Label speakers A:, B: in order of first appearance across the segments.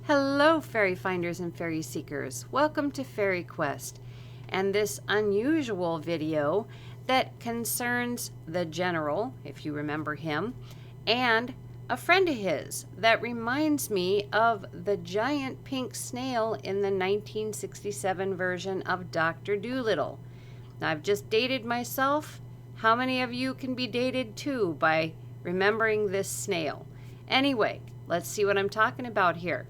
A: Hello, fairy finders and fairy seekers. Welcome to FaerieQuest and this unusual video that concerns the General, if you remember him, and a friend of his that reminds me of the giant pink snail in the 1967 version of Dr. Dolittle. Now, I've just dated myself. How many of you can be dated too by remembering this snail? Anyway, let's see what I'm talking about here.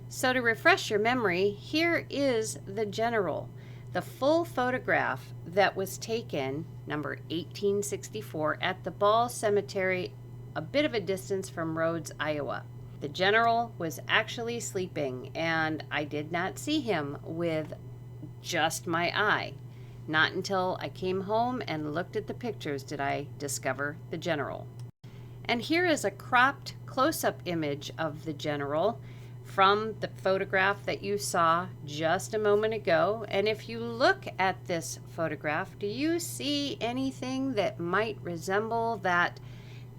A: So to refresh your memory, here is the General, the full photograph that was taken, number 1864, at the Ball Cemetery, a bit of a distance from Rhodes, Iowa. The General was actually sleeping, and I did not see him with just my eye. Not until I came home and looked at the pictures did I discover the General. And here is a cropped close-up image of the General from the photograph that you saw just a moment ago. And if you look at this photograph, do you see anything that might resemble that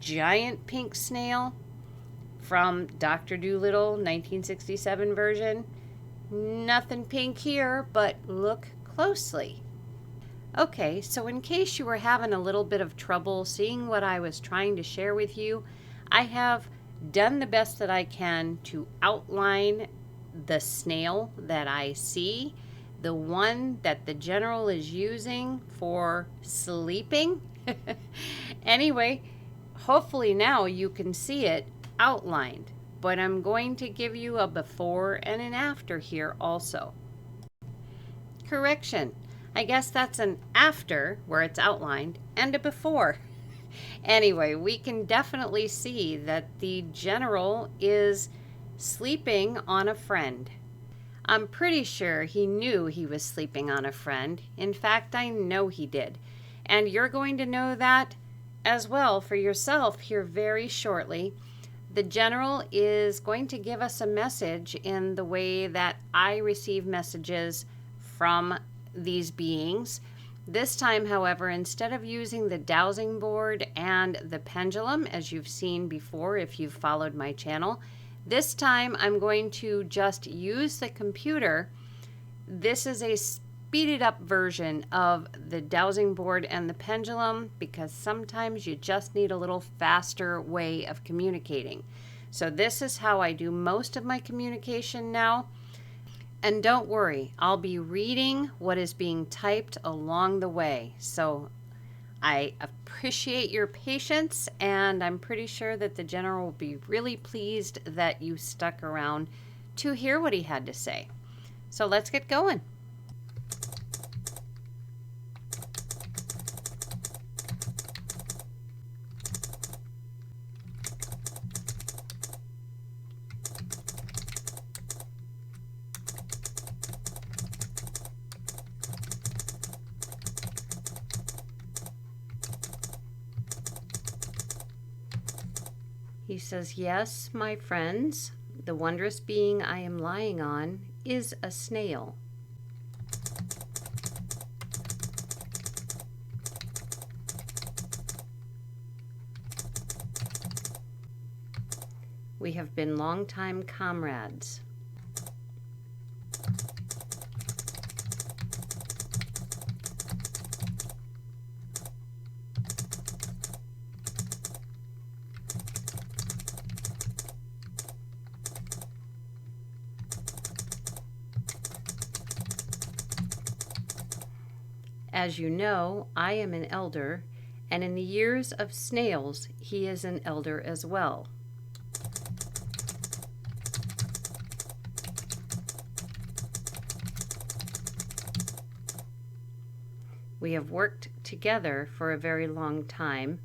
A: giant pink snail from Dr. Dolittle 1967 version? Nothing pink here, but look closely. Okay, so in case you were having a little bit of trouble seeing what I was trying to share with you, I have done the best that I can to outline the snail that I see, the one that the General is using for sleeping. Anyway, hopefully now you can see it outlined, but I'm going to give you a before and an after here also. Correction. I guess that's an after where it's outlined and a before. Anyway, we can definitely see that the General is sleeping on a friend. I'm pretty sure he knew he was sleeping on a friend. In fact, I know he did. And you're going to know that as well for yourself here very shortly. The General is going to give us a message in the way that I receive messages from these beings. This time, however, instead of using the dowsing board and the pendulum, as you've seen before if you've followed my channel, this time I'm going to just use the computer. This is a speeded up version of the dowsing board and the pendulum because sometimes you just need a little faster way of communicating. So this is how I do most of my communication now. And don't worry, I'll be reading what is being typed along the way. So I appreciate your patience, and I'm pretty sure that the General will be really pleased that you stuck around to hear what he had to say. So let's get going. He says, "Yes, my friends, the wondrous being I am lying on is a snail. We have been longtime comrades. As you know, I am an elder, and in the years of snails, he is an elder as well. We have worked together for a very long time.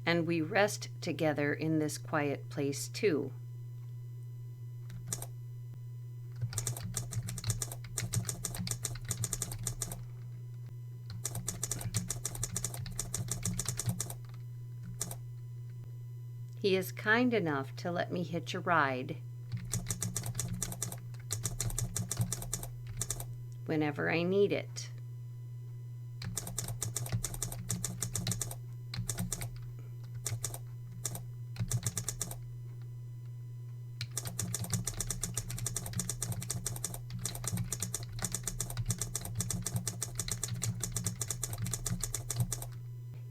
A: And we rest together in this quiet place too. He is kind enough to let me hitch a ride whenever I need it.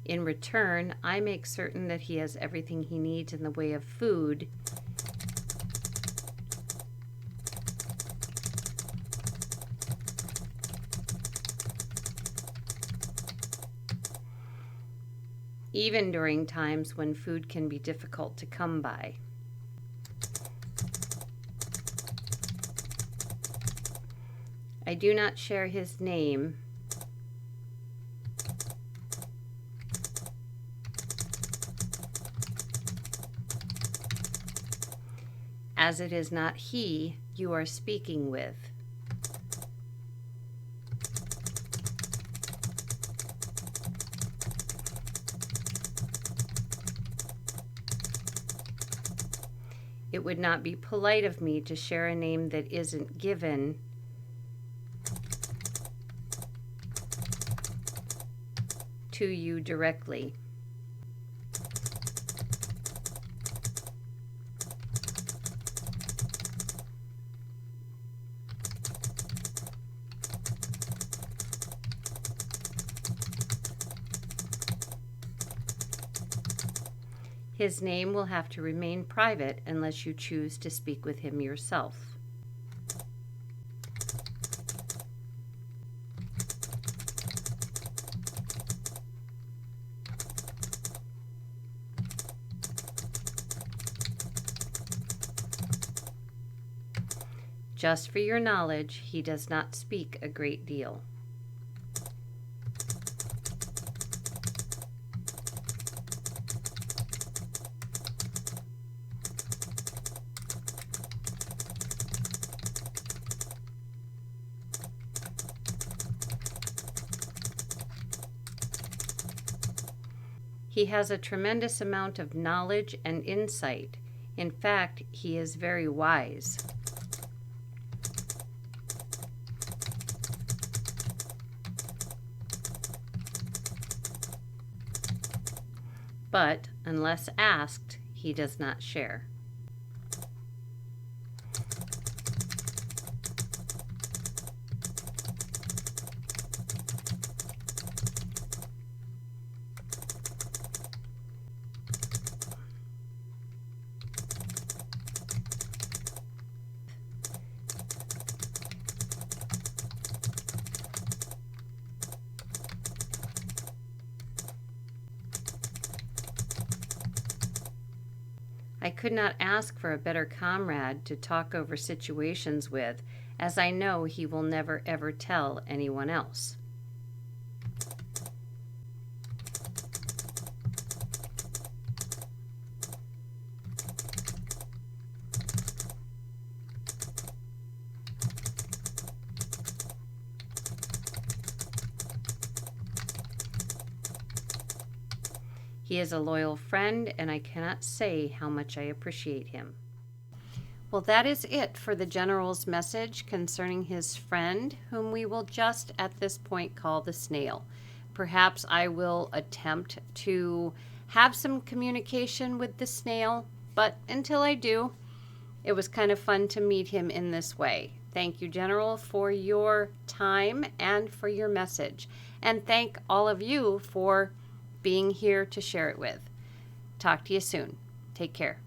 A: In return, I make certain that he has everything he needs in the way of food even during times when food can be difficult to come by. I do not share his name, as it is not he you are speaking with. It would not be polite of me to share a name that isn't given to you directly. His name will have to remain private unless you choose to speak with him yourself. Just for your knowledge, he does not speak a great deal. He has a tremendous amount of knowledge and insight. In fact, he is very wise. But, unless asked, he does not share. I could not ask for a better comrade to talk over situations with, as I know he will never ever tell anyone else. He is a loyal friend, and I cannot say how much I appreciate him. Well, that is it for the General's message concerning his friend, whom we will just at this point call the Snail. Perhaps I will attempt to have some communication with the Snail, but until I do, it was kind of fun to meet him in this way. Thank you, General, for your time and for your message. And thank all of you for being here to share it with. Talk to you soon. Take care.